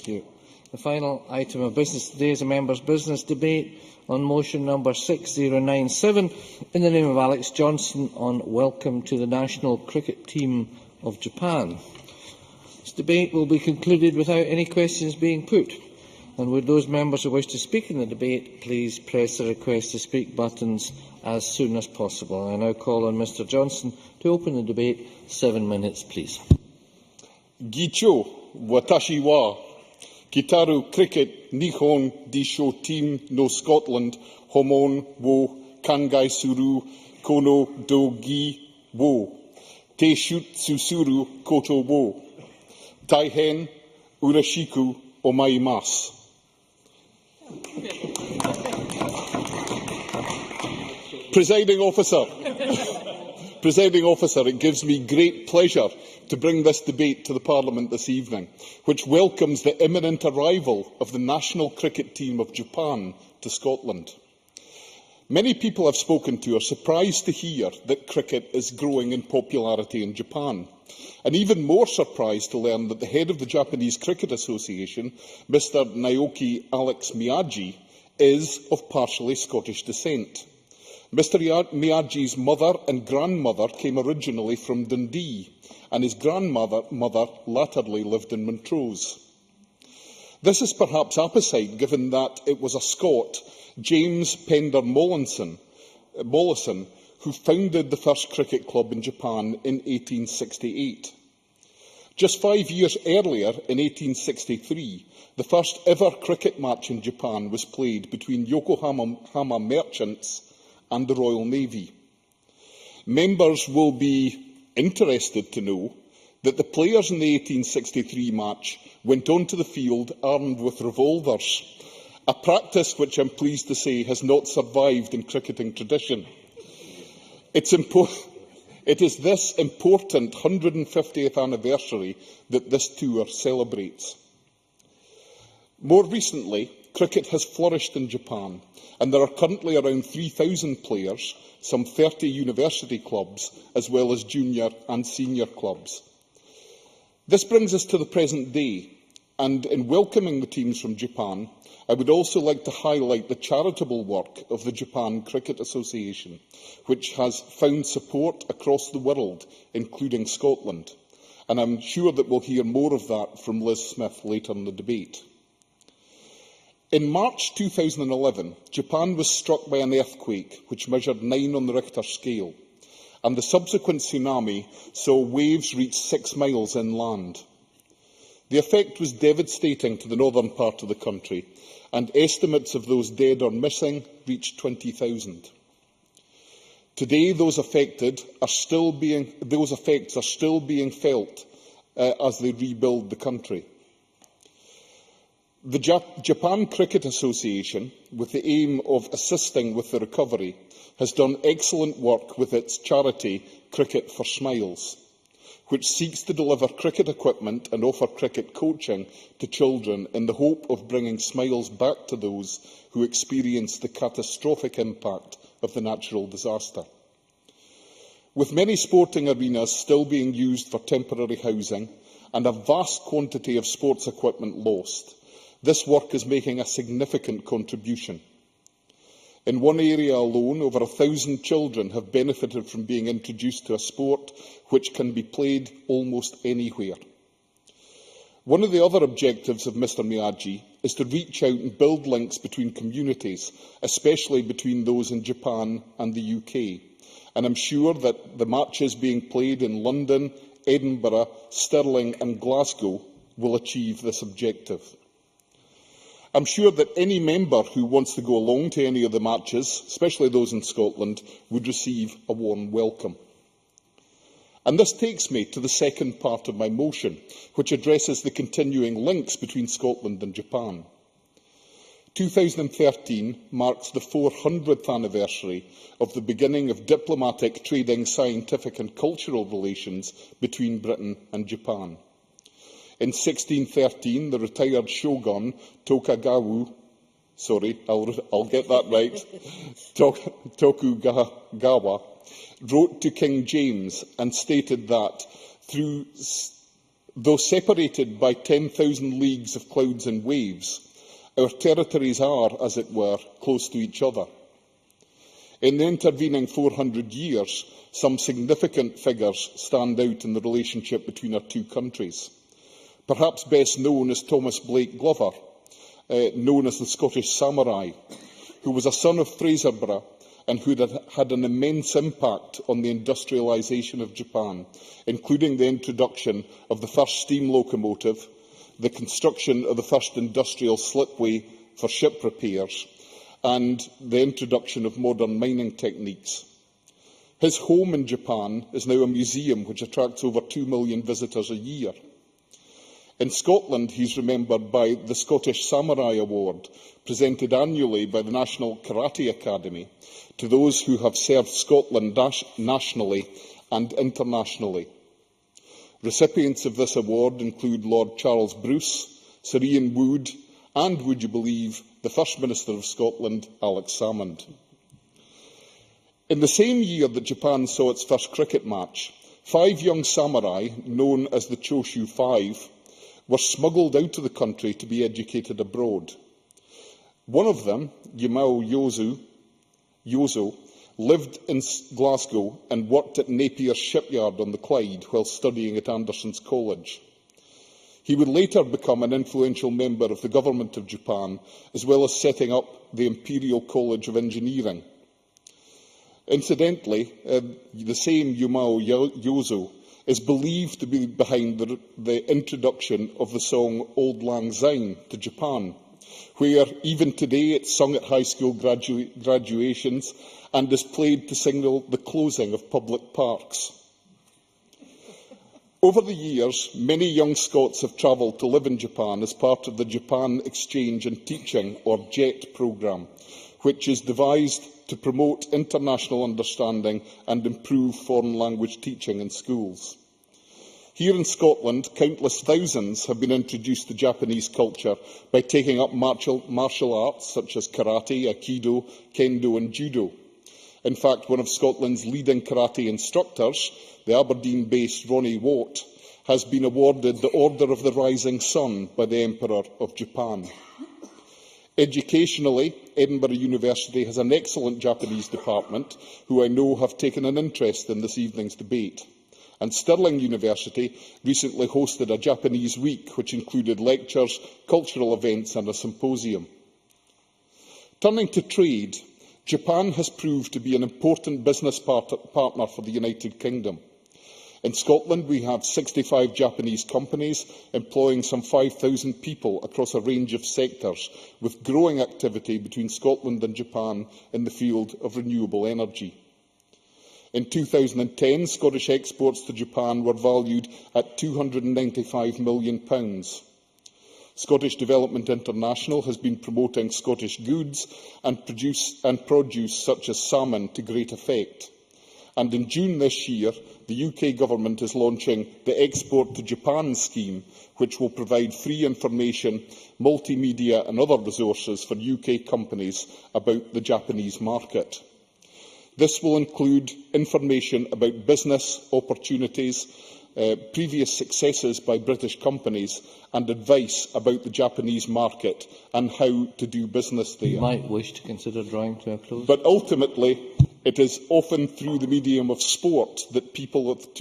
Thank you. The final item of business today is a members' business debate on motion number 6097 in the name of Alex Johnson on welcome to the national cricket team of Japan. This debate will be concluded without any questions being put. And would those members who wish to speak in the debate please press the request to speak buttons as soon as possible. I now call on Mr Johnson to open the debate. 7 minutes, please. Gicho watashi wa Kitaru cricket Nihon Disho team no Scotland homon wo kangai suru kono do gi wo te shut susuru koto wo taihen urashiku omaimasu. Presiding Officer, it gives me great pleasure to bring this debate to the Parliament this evening, which welcomes the imminent arrival of the national cricket team of Japan to Scotland. Many people I've spoken to are surprised to hear that cricket is growing in popularity in Japan, and even more surprised to learn that the head of the Japanese Cricket Association, Mr Naoki Alex Miyagi, is of partially Scottish descent. Mr Miyagi's mother and grandmother came originally from Dundee, and his grandmother latterly lived in Montrose. This is perhaps apposite, given that it was a Scot, James Pender Mollison, who founded the first cricket club in Japan in 1868. Just 5 years earlier, in 1863, the first ever cricket match in Japan was played between Yokohama Merchants and the Royal Navy. Members will be interested to know that the players in the 1863 match went onto the field armed with revolvers, a practice which I am pleased to say has not survived in cricketing tradition. It is this important 150th anniversary that this tour celebrates. More recently, cricket has flourished in Japan, and there are currently around 3,000 players, some 30 university clubs, as well as junior and senior clubs. This brings us to the present day, and in welcoming the teams from Japan, I would also like to highlight the charitable work of the Japan Cricket Association, which has found support across the world, including Scotland, and I am sure that we will hear more of that from Liz Smith later in the debate. In March 2011, Japan was struck by an earthquake which measured 9 on the Richter scale, and the subsequent tsunami saw waves reach 6 miles inland. The effect was devastating to the northern part of the country, and estimates of those dead or missing reached 20,000. Today, those effects are still being felt as they rebuild the country. The Japan Cricket Association, with the aim of assisting with the recovery, has done excellent work with its charity Cricket for Smiles, which seeks to deliver cricket equipment and offer cricket coaching to children in the hope of bringing smiles back to those who experienced the catastrophic impact of the natural disaster. With many sporting arenas still being used for temporary housing and a vast quantity of sports equipment lost, this work is making a significant contribution. In one area alone, over 1,000 children have benefited from being introduced to a sport which can be played almost anywhere. One of the other objectives of Mr Miyagi is to reach out and build links between communities, especially between those in Japan and the UK. And I am sure that the matches being played in London, Edinburgh, Stirling and Glasgow will achieve this objective. I am sure that any member who wants to go along to any of the matches, especially those in Scotland, would receive a warm welcome. And this takes me to the second part of my motion, which addresses the continuing links between Scotland and Japan. 2013 marks the 400th anniversary of the beginning of diplomatic, trading, scientific and cultural relations between Britain and Japan. In 1613, the retired shogun Tokugawa wrote to King James and stated that through Though separated by 10,000 leagues of clouds and waves, our territories are, as it were, close to each other. In the intervening 400 years, some significant figures stand out in the relationship between our two countries. Perhaps best known is Thomas Blake Glover, known as the Scottish Samurai, who was a son of Fraserburgh and who had an immense impact on the industrialisation of Japan, including the introduction of the first steam locomotive, the construction of the first industrial slipway for ship repairs, and the introduction of modern mining techniques. His home in Japan is now a museum which attracts over 2 million visitors a year. In Scotland, he is remembered by the Scottish Samurai Award, presented annually by the National Karate Academy to those who have served Scotland nationally and internationally. Recipients of this award include Lord Charles Bruce, Sir Ian Wood, and, would you believe, the First Minister of Scotland, Alex Salmond. In the same year that Japan saw its first cricket match, 5 young samurai, known as the Choshu Five, were smuggled out of the country to be educated abroad. One of them, Yamao Yozo, lived in Glasgow and worked at Napier's shipyard on the Clyde while studying at Anderson's College. He would later become an influential member of the government of Japan, as well as setting up the Imperial College of Engineering. Incidentally, the same Yamao Yozo is believed to be behind the introduction of the song Auld Lang Syne to Japan, where even today it's sung at high school graduations and is played to signal the closing of public parks. Over the years, many young Scots have travelled to live in Japan as part of the Japan Exchange and Teaching, or JET programme, which is devised to promote international understanding and improve foreign language teaching in schools. Here in Scotland, countless thousands have been introduced to Japanese culture by taking up martial arts such as karate, aikido, kendo and judo. In fact, one of Scotland's leading karate instructors, the Aberdeen-based Ronnie Watt, has been awarded the Order of the Rising Sun by the Emperor of Japan. Educationally, Edinburgh University has an excellent Japanese department, who I know have taken an interest in this evening's debate. And Stirling University recently hosted a Japanese week, which included lectures, cultural events and a symposium. Turning to trade, Japan has proved to be an important business partner for the United Kingdom. In Scotland, we have 65 Japanese companies employing some 5,000 people across a range of sectors, with growing activity between Scotland and Japan in the field of renewable energy. In 2010, Scottish exports to Japan were valued at £295 million. Scottish Development International has been promoting Scottish goods and produce such as salmon to great effect. And in June this year, the UK Government is launching the Export to Japan scheme, which will provide free information, multimedia and other resources for UK companies about the Japanese market. This will include information about business opportunities, previous successes by British companies and advice about the Japanese market and how to do business there. You might wish to consider drawing to a close. But ultimately, it is often through the medium of sport that people of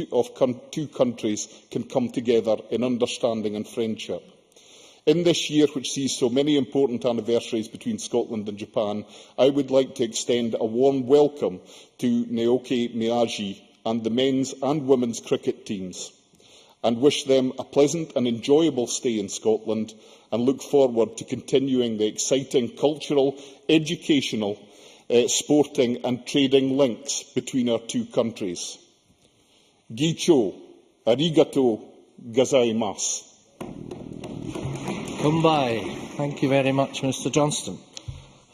two countries can come together in understanding and friendship. In this year, which sees so many important anniversaries between Scotland and Japan, I would like to extend a warm welcome to Naoki Miyagi and the men's and women's cricket teams, and wish them a pleasant and enjoyable stay in Scotland, and look forward to continuing the exciting cultural, educational, sporting and trading links between our two countries. Gicho, arigato gozaimasu. Kumbai. Thank you very much, Mr Johnston.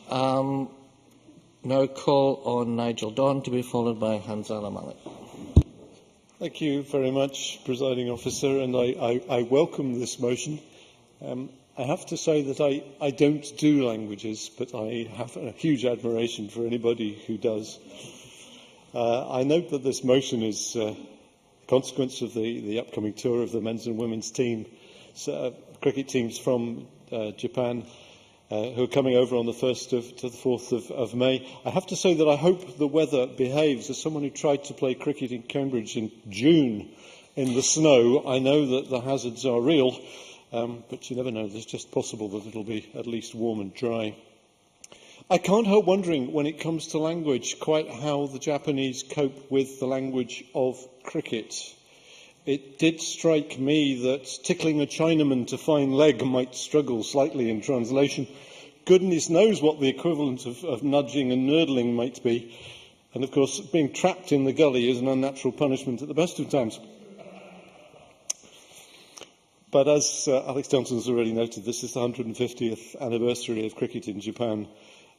Now call on Nigel Donn to be followed by Hanzala Malik. Thank you very much, Presiding Officer, and I welcome this motion. I have to say that I don't do languages, but I have a huge admiration for anybody who does. I note that this motion is consequence of the upcoming tour of the men's and women's cricket teams from Japan, who are coming over on the 1st to the 4th of May. I have to say that I hope the weather behaves. As someone who tried to play cricket in Cambridge in June in the snow, I know that the hazards are real, but you never know. It's just possible that it'll be at least warm and dry. I can't help wondering, when it comes to language, quite how the Japanese cope with the language of cricket. It did strike me that tickling a Chinaman to find leg might struggle slightly in translation. Goodness knows what the equivalent of nudging and nurdling might be. And, of course, being trapped in the gully is an unnatural punishment at the best of times. But as Alex Johnson has already noted, this is the 150th anniversary of cricket in Japan.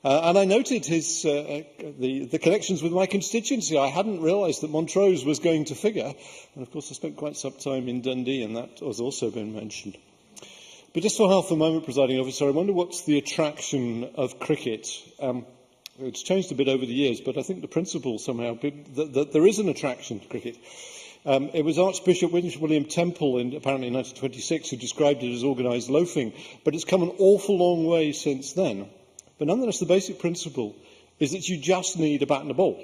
And I noted the connections with my constituency. I hadn't realised that Montrose was going to figure. And, of course, I spent quite some time in Dundee, and that has also been mentioned. But just for half a moment, Presiding Officer, I wonder what's the attraction of cricket. It's changed a bit over the years, but I think the principle somehow, that there is an attraction to cricket. It was Archbishop William Temple, apparently in 1926, who described it as organised loafing, but it's come an awful long way since then. But nonetheless, the basic principle is that you just need a bat and a ball,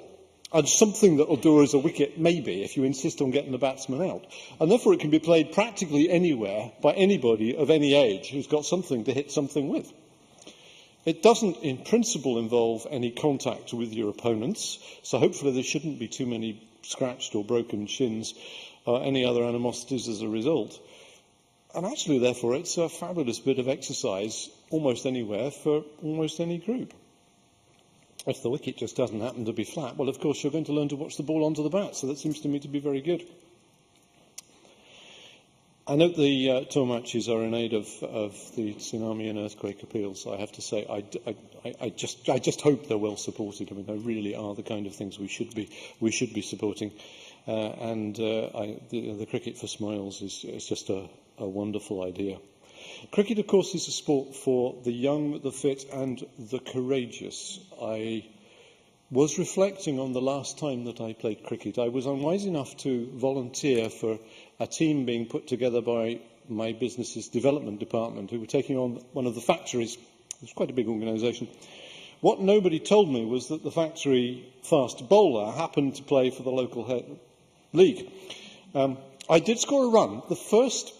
and something that will do as a wicket, maybe, if you insist on getting the batsman out. And therefore, it can be played practically anywhere by anybody of any age who's got something to hit something with. It doesn't, in principle, involve any contact with your opponents, so hopefully there shouldn't be too many scratched or broken shins or any other animosities as a result. And actually, therefore, it's a fabulous bit of exercise almost anywhere for almost any group. If the wicket just doesn't happen to be flat, well, of course, you're going to learn to watch the ball onto the bat, so that seems to me to be very good. I note the tour matches are in aid of the tsunami and earthquake appeals. I have to say, I just hope they're well supported. I mean, they really are the kind of things we should be supporting. The Cricket for Smiles is just a wonderful idea. Cricket, of course, is a sport for the young, the fit and the courageous. I was reflecting on the last time that I played cricket. I was unwise enough to volunteer for a team being put together by my business's development department, who were taking on one of the factories. It was quite a big organisation. What nobody told me was that the factory fast bowler happened to play for the local league. I did score a run. The first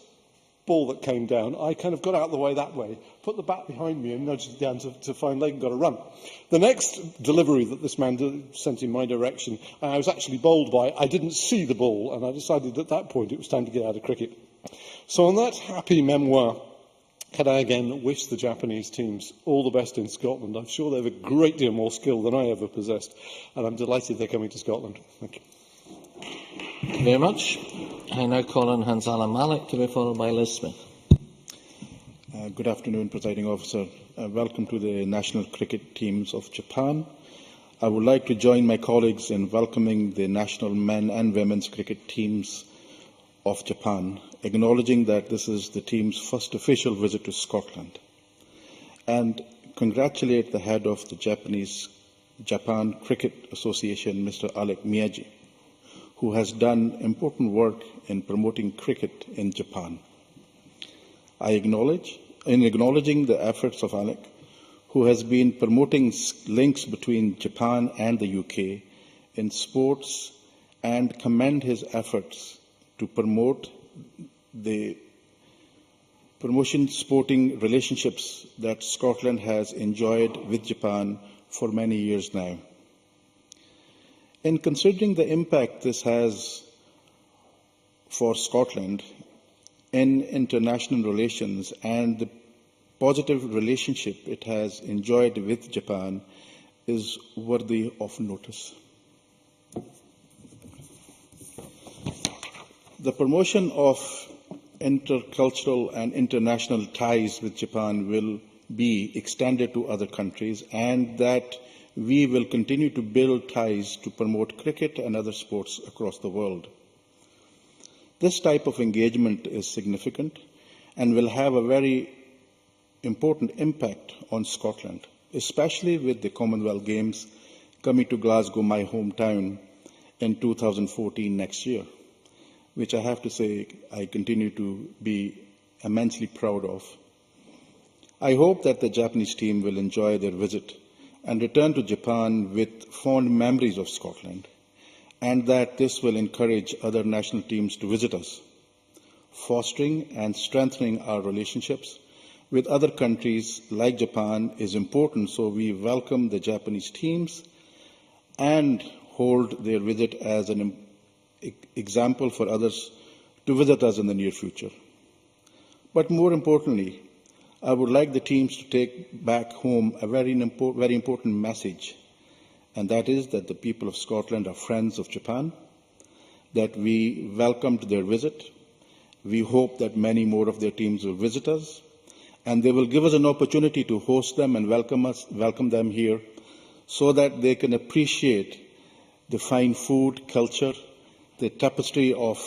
ball that came down, I kind of got out of the way that way, put the bat behind me and nudged it down to find leg and got a run. The next delivery that this man sent in my direction, I was actually bowled by. I didn't see the ball, and I decided at that point it was time to get out of cricket. So on that happy memoir, can I again wish the Japanese teams all the best in Scotland. I'm sure they have a great deal more skill than I ever possessed, and I'm delighted they're coming to Scotland. Thank you. Thank you very much. I now call on Hanzala Malik to be followed by Liz Smith. Good afternoon, Presiding Officer. Welcome to the national cricket teams of Japan. I would like to join my colleagues in welcoming the national men and women's cricket teams of Japan, acknowledging that this is the team's first official visit to Scotland, and congratulate the head of the Japan Cricket Association, Mr. Alec Miyagi, who has done important work in promoting cricket in Japan. In acknowledging the efforts of Alec, who has been promoting links between Japan and the UK in sports, and commend his efforts to promote sporting relationships that Scotland has enjoyed with Japan for many years now. In considering the impact this has for Scotland in international relations and the positive relationship it has enjoyed with Japan is worthy of notice. The promotion of intercultural and international ties with Japan will be extended to other countries, and that we will continue to build ties to promote cricket and other sports across the world. This type of engagement is significant and will have a very important impact on Scotland, especially with the Commonwealth Games coming to Glasgow, my hometown, in 2014 next year. which I have to say I continue to be immensely proud of. I hope that the Japanese team will enjoy their visit and return to Japan with fond memories of Scotland, and that this will encourage other national teams to visit us. Fostering and strengthening our relationships with other countries like Japan is important, so we welcome the Japanese teams and hold their visit as an example for others to visit us in the near future. But more importantly, I would like the teams to take back home a very important message, and that is that the people of Scotland are friends of Japan, that we welcomed their visit. We hope that many more of their teams will visit us, and they will give us an opportunity to host them and welcome them here, so that they can appreciate the fine food, culture, the tapestry of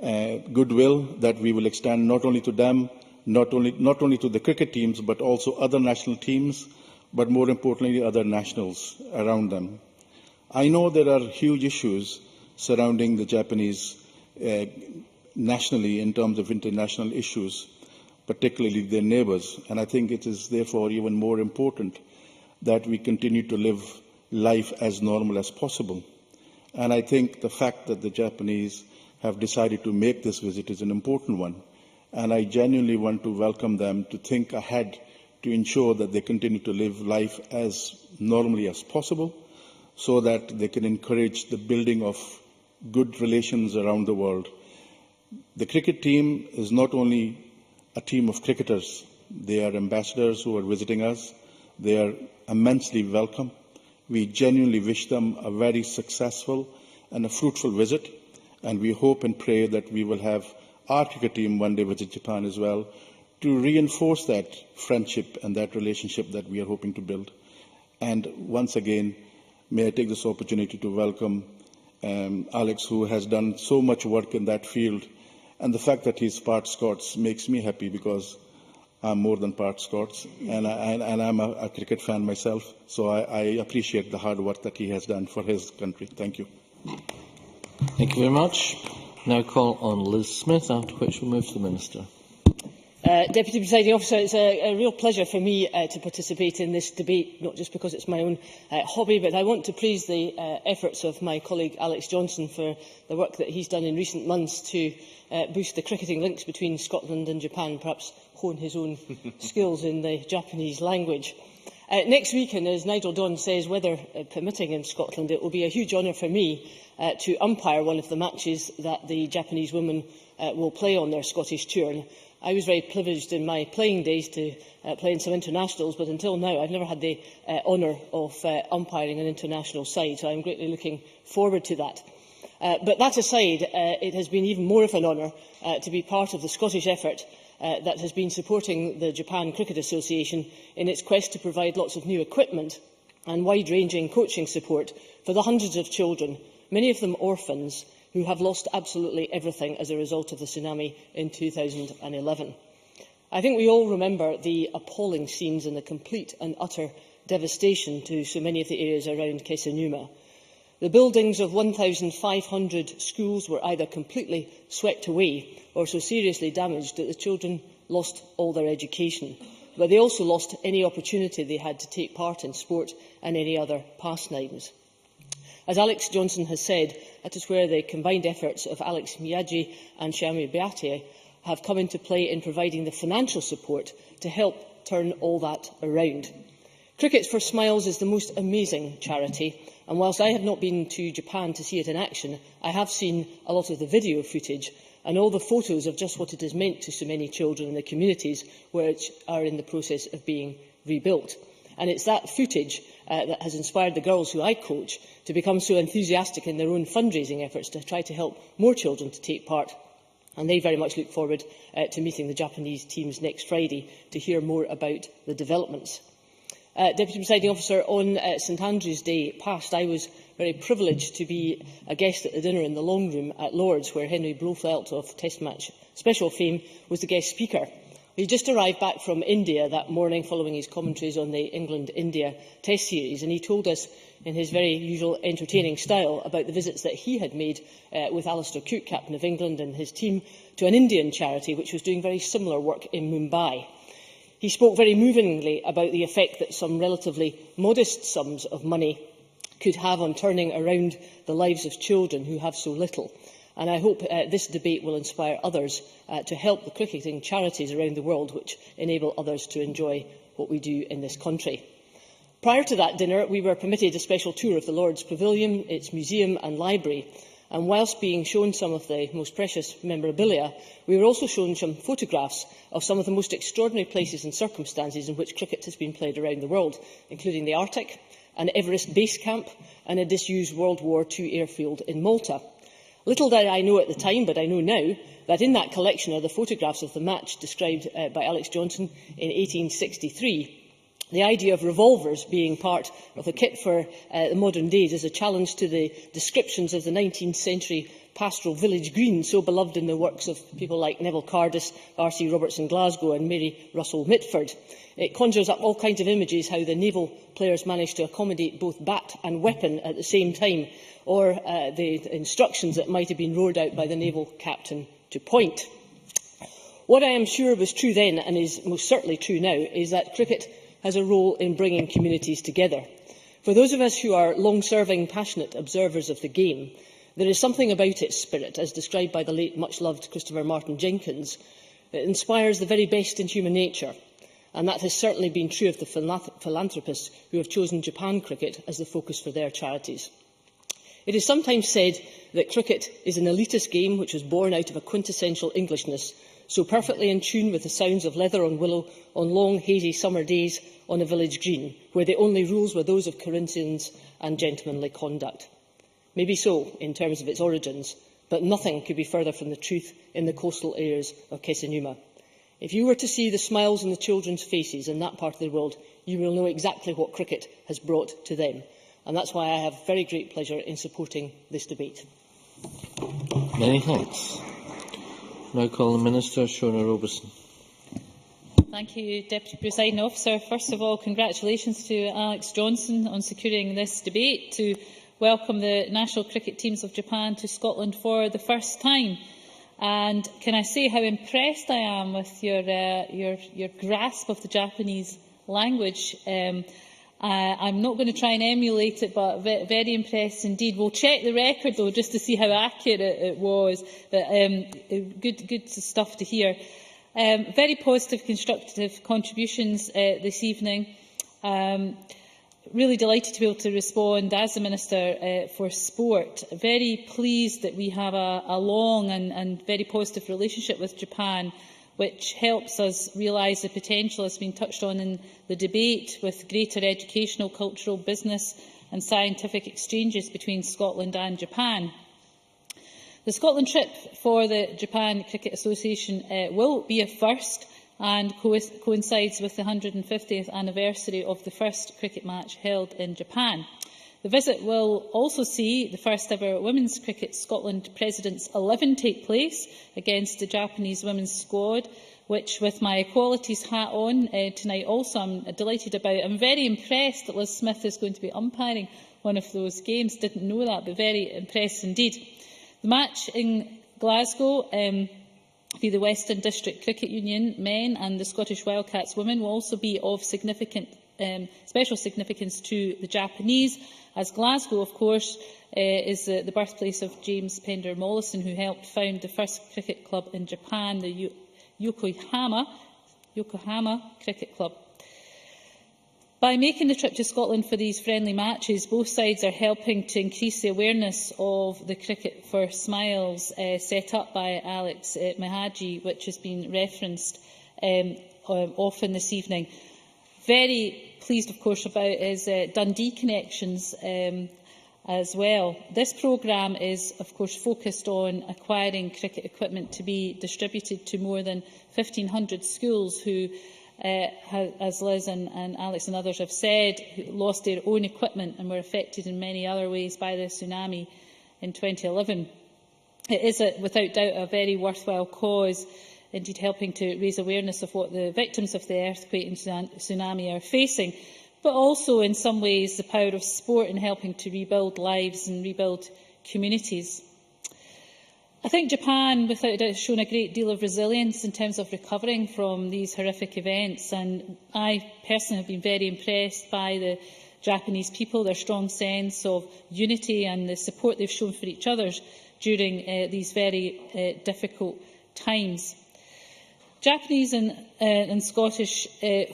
goodwill that we will extend not only to them, not only to the cricket teams, but also other national teams, but more importantly, other nationals around them. I know there are huge issues surrounding the Japanese nationally in terms of international issues, particularly their neighbours, and I think it is therefore even more important that we continue to live life as normal as possible. And I think the fact that the Japanese have decided to make this visit is an important one. And I genuinely want to welcome them to think ahead to ensure that they continue to live life as normally as possible, so that they can encourage the building of good relations around the world. The cricket team is not only a team of cricketers. They are ambassadors who are visiting us. They are immensely welcome. We genuinely wish them a very successful and a fruitful visit, and we hope and pray that we will have our cricket team one day visit Japan as well, to reinforce that friendship and that relationship that we are hoping to build. And once again, may I take this opportunity to welcome Alex, who has done so much work in that field, and the fact that he's part Scots makes me happy, because I'm more than part Scots, and I'm a cricket fan myself, so I appreciate the hard work that he has done for his country. Thank you. Thank you very much. Now call on Liz Smith, after which we'll move to the Minister. Deputy Presiding Officer, it's a real pleasure for me to participate in this debate, not just because it's my own hobby, but I want to praise the efforts of my colleague Alex Johnson for the work that he's done in recent months to boost the cricketing links between Scotland and Japan, perhaps hone his own skills in the Japanese language. Next week, and as Nigel Donn says, weather permitting in Scotland, it will be a huge honour for me to umpire one of the matches that the Japanese women will play on their Scottish tour. And I was very privileged in my playing days to play in some internationals, but until now I've never had the honour of umpiring an international side, so I'm greatly looking forward to that. But that aside, it has been even more of an honour to be part of the Scottish effort that has been supporting the Japan Cricket Association in its quest to provide lots of new equipment and wide-ranging coaching support for the hundreds of children, many of them orphans, who have lost absolutely everything as a result of the tsunami in 2011. I think we all remember the appalling scenes and the complete and utter devastation to so many of the areas around Kesanuma. The buildings of 1,500 schools were either completely swept away or so seriously damaged that the children lost all their education. But they also lost any opportunity they had to take part in sport and any other pastimes. As Alex Johnson has said, that is where the combined efforts of Alex Miyagi and Shami Bhatia have come into play in providing the financial support to help turn all that around. Cricket for Smiles is the most amazing charity, and whilst I have not been to Japan to see it in action, I have seen a lot of the video footage and all the photos of just what it has meant to so many children in the communities which are in the process of being rebuilt. And it's that footage that has inspired the girls who I coach to become so enthusiastic in their own fundraising efforts to try to help more children to take part. And they very much look forward to meeting the Japanese teams next Friday to hear more about the developments. Deputy Presiding Officer, on St Andrew's Day past, I was very privileged to be a guest at the dinner in the Long Room at Lord's, where Henry Blofeld of Test Match Special fame was the guest speaker. He just arrived back from India that morning following his commentaries on the England-India Test series, and he told us in his very usual entertaining style about the visits that he had made with Alistair Cooke, captain of England, and his team to an Indian charity which was doing very similar work in Mumbai. He spoke very movingly about the effect that some relatively modest sums of money could have on turning around the lives of children who have so little. And I hope this debate will inspire others to help the cricketing charities around the world which enable others to enjoy what we do in this country. Prior to that dinner, we were permitted a special tour of the Lord's Pavilion, its museum and library, and whilst being shown some of the most precious memorabilia, we were also shown some photographs of some of the most extraordinary places and circumstances in which cricket has been played around the world, including the Arctic, an Everest base camp and a disused World War II airfield in Malta. Little did I know at the time, but I know now, that in that collection are the photographs of the match described by Alex Johnson in 1863. The idea of revolvers being part of the kit for the modern days is a challenge to the descriptions of the 19th century pastoral village green, so beloved in the works of people like Neville Cardis, R.C. Robertson Glasgow and Mary Russell Mitford. It conjures up all kinds of images how the naval players managed to accommodate both bat and weapon at the same time, or the instructions that might have been roared out by the naval captain to point. What I am sure was true then, and is most certainly true now, is that cricket has a role in bringing communities together. For those of us who are long-serving, passionate observers of the game, there is something about its spirit, as described by the late, much-loved Christopher Martin Jenkins, that inspires the very best in human nature, and that has certainly been true of the philanthropists who have chosen Japan cricket as the focus for their charities. It is sometimes said that cricket is an elitist game which was born out of a quintessential Englishness, so perfectly in tune with the sounds of leather on willow on long, hazy summer days on a village green, where the only rules were those of Corinthians and gentlemanly conduct. Maybe so, in terms of its origins, but nothing could be further from the truth in the coastal areas of Kesennuma. If you were to see the smiles on the children's faces in that part of the world, you will know exactly what cricket has brought to them. And that's why I have very great pleasure in supporting this debate. Many thanks. Now call the Minister, Shona Robertson. Thank you, Deputy Presiding Officer. First of all, congratulations to Alex Johnson on securing this debate to welcome the national cricket teams of Japan to Scotland for the first time. And can I say how impressed I am with your grasp of the Japanese language? I'm not going to try and emulate it, but very impressed indeed. We'll check the record, though, just to see how accurate it was. But good stuff to hear. Very positive, constructive contributions this evening. Really delighted to be able to respond as the Minister for Sport. Very pleased that we have a long and very positive relationship with Japan, which helps us realise the potential, as has been touched on in the debate, with greater educational, cultural, business and scientific exchanges between Scotland and Japan. The Scotland trip for the Japan Cricket Association will be a first and coincides with the 150th anniversary of the first cricket match held in Japan. The visit will also see the first ever Women's Cricket Scotland President's 11 take place against the Japanese women's squad, which, with my equalities hat on tonight also, I'm delighted about. I'm very impressed that Liz Smith is going to be umpiring one of those games. Didn't know that, but very impressed indeed. The match in Glasgow via the Western District Cricket Union men and the Scottish Wildcats women will also be of special significance to the Japanese, as Glasgow, of course, is the birthplace of James Pender Mollison, who helped found the first cricket club in Japan, the Yokohama Cricket Club. By making the trip to Scotland for these friendly matches, both sides are helping to increase the awareness of the Cricket for Smiles set up by Alex Mahaji, which has been referenced often this evening. Very pleased, of course, about is Dundee Connections as well. This programme is, of course, focused on acquiring cricket equipment to be distributed to more than 1,500 schools who, as Liz and Alex and others have said, lost their own equipment and were affected in many other ways by the tsunami in 2011. It is, without doubt, a very worthwhile cause. indeed helping to raise awareness of what the victims of the earthquake and tsunami are facing, but also in some ways the power of sport in helping to rebuild lives and rebuild communities. I think Japan, without a doubt, has shown a great deal of resilience in terms of recovering from these horrific events, and I personally have been very impressed by the Japanese people, their strong sense of unity and the support they've shown for each other during these very difficult times. Japanese and Scottish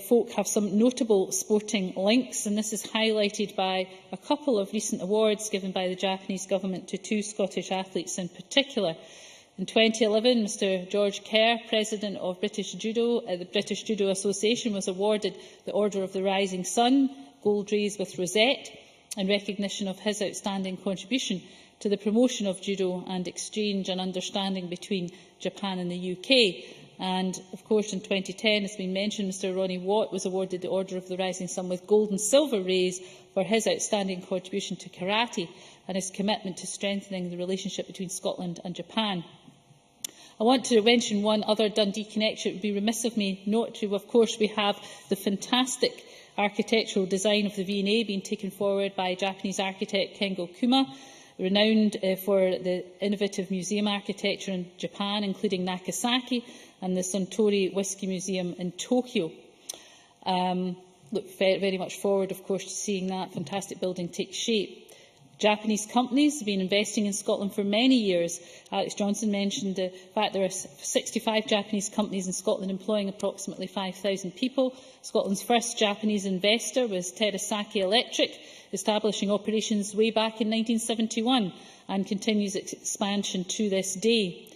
folk have some notable sporting links, and this is highlighted by a couple of recent awards given by the Japanese government to two Scottish athletes in particular. In 2011, Mr George Kerr, President of British Judo, the British Judo Association, was awarded the Order of the Rising Sun, Gold Rays with Rosette, in recognition of his outstanding contribution to the promotion of judo and exchange and understanding between Japan and the UK. And, of course, in 2010, as been mentioned, Mr Ronnie Watt was awarded the Order of the Rising Sun with gold and silver rays for his outstanding contribution to karate and his commitment to strengthening the relationship between Scotland and Japan. I want to mention one other Dundee connection. It would be remiss of me not to. Of course, we have the fantastic architectural design of the V&A being taken forward by Japanese architect Kengo Kuma, renowned for the innovative museum architecture in Japan, including Nagasaki and the Suntory Whisky Museum in Tokyo. Look very much forward, of course, to seeing that fantastic building take shape. Japanese companies have been investing in Scotland for many years. Alex Johnson mentioned the fact there are 65 Japanese companies in Scotland employing approximately 5,000 people. Scotland's first Japanese investor was Terasaki Electric, establishing operations way back in 1971 and continues its expansion to this day.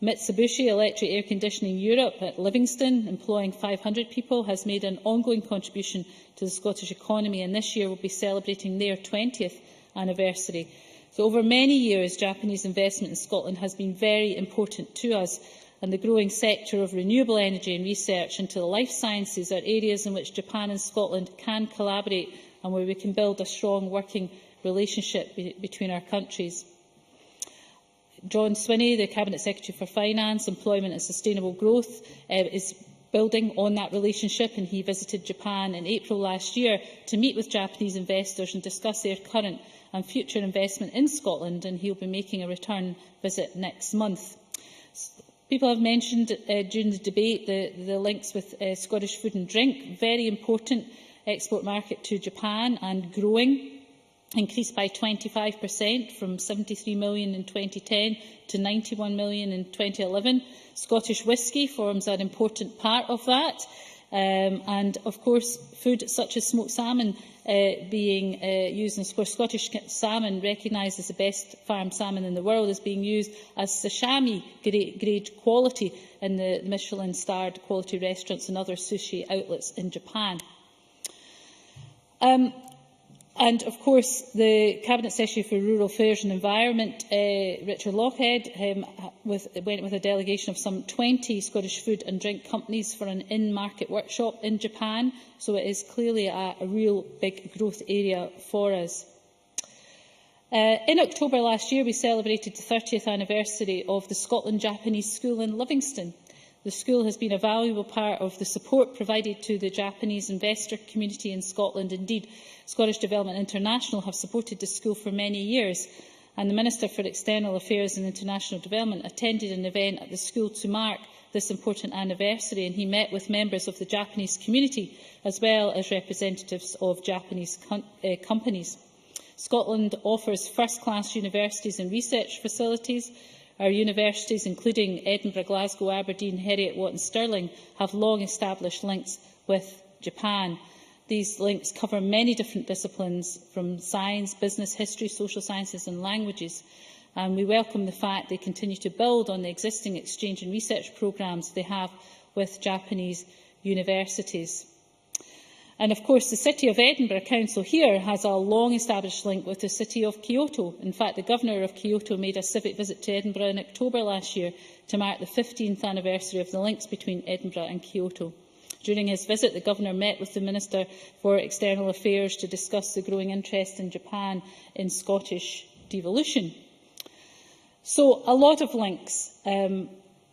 Mitsubishi Electric Air Conditioning Europe at Livingston, employing 500 people, has made an ongoing contribution to the Scottish economy, and this year will be celebrating their 20th anniversary. So over many years, Japanese investment in Scotland has been very important to us, and the growing sector of renewable energy and research into the life sciences are areas in which Japan and Scotland can collaborate and where we can build a strong working relationship between our countries. John Swinney, the Cabinet Secretary for Finance, Employment and Sustainable Growth, is building on that relationship, and he visited Japan in April last year to meet with Japanese investors and discuss their current and future investment in Scotland, and he will be making a return visit next month. People have mentioned during the debate the links with Scottish Food and Drink, very important export market to Japan and growing, increased by 25% from 73 million in 2010 to 91 million in 2011. Scottish whisky forms an important part of that. And, of course, food such as smoked salmon being used, and of course Scottish salmon, recognised as the best farmed salmon in the world, is being used as sashimi grade quality in the Michelin-starred quality restaurants and other sushi outlets in Japan. And, of course, the Cabinet Secretary for Rural Affairs and Environment, Richard Lochhead, went with a delegation of some 20 Scottish food and drink companies for an in-market workshop in Japan, so it is clearly a real big growth area for us. In October last year, we celebrated the 30th anniversary of the Scotland-Japanese School in Livingston. The school has been a valuable part of the support provided to the Japanese investor community in Scotland. Indeed, Scottish Development International have supported the school for many years, and the Minister for External Affairs and International Development attended an event at the school to mark this important anniversary, and he met with members of the Japanese community as well as representatives of Japanese companies. Scotland offers first-class universities and research facilities. Our universities, including Edinburgh, Glasgow, Aberdeen, Heriot-Watt and Stirling, have long established links with Japan. These links cover many different disciplines, from science, business, history, social sciences and languages. And we welcome the fact they continue to build on the existing exchange and research programmes they have with Japanese universities. And, of course, the City of Edinburgh Council here has a long-established link with the City of Kyoto. In fact, the Governor of Kyoto made a civic visit to Edinburgh in October last year to mark the 15th anniversary of the links between Edinburgh and Kyoto. During his visit, the Governor met with the Minister for External Affairs to discuss the growing interest in Japan in Scottish devolution. So, a lot of links.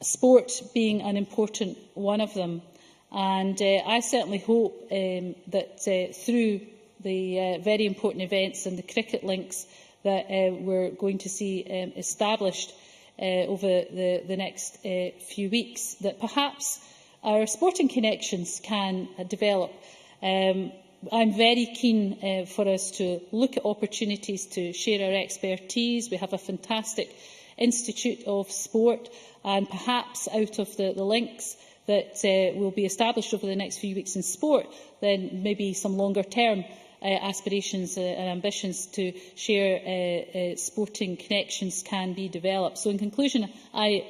sport being an important one of them. And I certainly hope that through the very important events and the cricket links that we're going to see established over the next few weeks, that perhaps our sporting connections can develop. I'm very keen for us to look at opportunities to share our expertise. We have a fantastic Institute of Sport, and perhaps out of the links that will be established over the next few weeks in sport, then maybe some longer-term aspirations and ambitions to share sporting connections can be developed. So in conclusion, I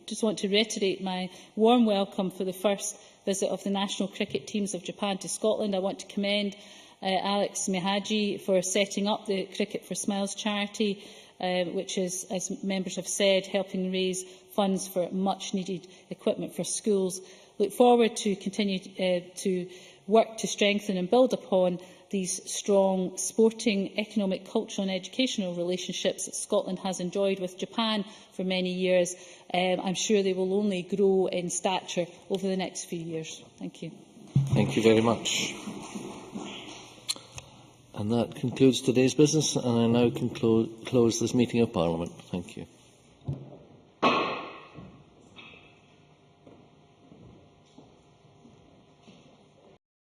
just want to reiterate my warm welcome for the first visit of the national cricket teams of Japan to Scotland. I want to commend Alex Mihaji for setting up the Cricket for Smiles charity, which is, as members have said, helping raise funds for much-needed equipment for schools. Look forward to continue to work to strengthen and build upon these strong sporting, economic, cultural and educational relationships that Scotland has enjoyed with Japan for many years. I'm sure they will only grow in stature over the next few years. Thank you. Thank you very much. And that concludes today's business, and I now close this meeting of Parliament. Thank you.